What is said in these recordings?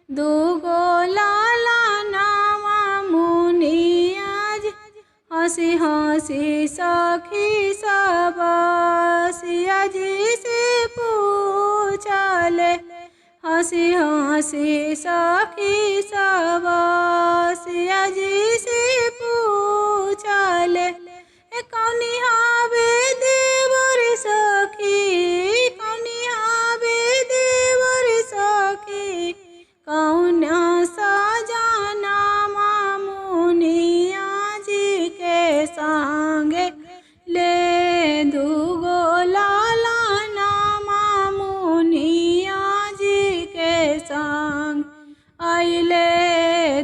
दूगो लाला नामा मुनिया जी हंसी हंसी सखी सब सिया जी से पूछले। हंसी हंसी सखी सब सिया जी से पूछले। कौनी हावे देवर सखी, कौनी हावे देवर सखी, कौन सजना मुनिया जी के संगे ले। दूगो लाला नामा मुनिया जी के संग आइले।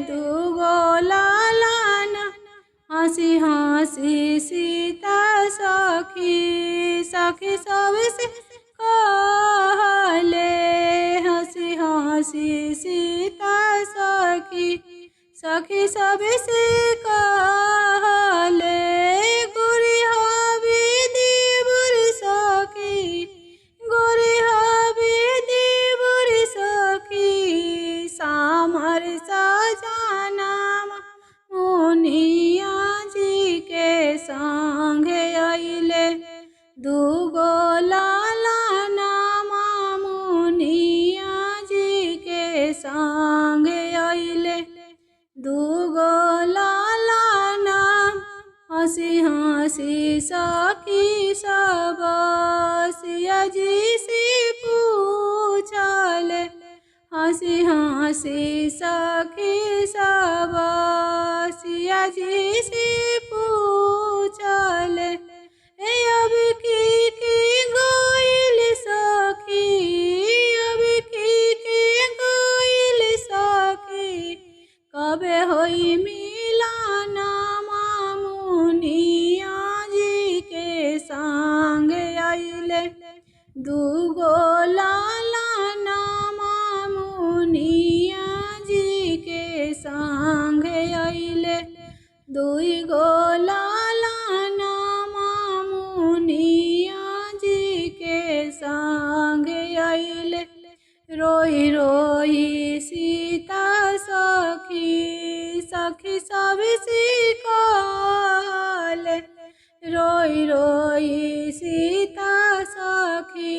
दूगो लाला ना हंसी हंसी सीता सखी सखी सबसे कहले। हंसी हंसी सीता सखी सखी सबसे कहले। गोरी हवे देवर सखी, गोरी हवे देवर सखी, सामर सजना मुनिया जी के संगे आइले। दूगो लाला नामा मुनिया जी के संगे आइले। दूगो लाला नाम हंसी हंसी सखी सब सिया जी से पूछले। हंसी हंसी सखी सब सिया जी से पूछले। अब की गोइल सखी, अब की गोइल सखी, कबे होई मिलन मुनिया जी के संग आइले। दूगो लाला नामा मुनिया जी के संग आइले। दुईगो लाला नामा मुनिया जी के संग आइले। रोई रोई सीता सखी सखी सबसे कहले। रोई रोई सीता सखी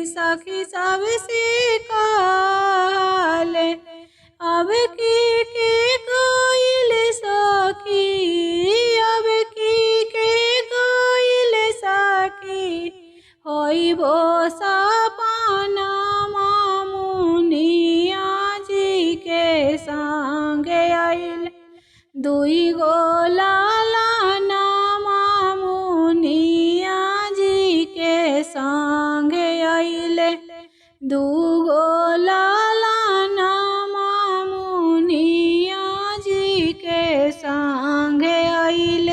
सखी सबसे कहले। अब की गोइल सखी, अब की गोइल सखी, होइबो सपना मुनिया जी के संगे आइल। दुईगो लाला नामा मुनिया जी के संगे आइले। दूगो लाला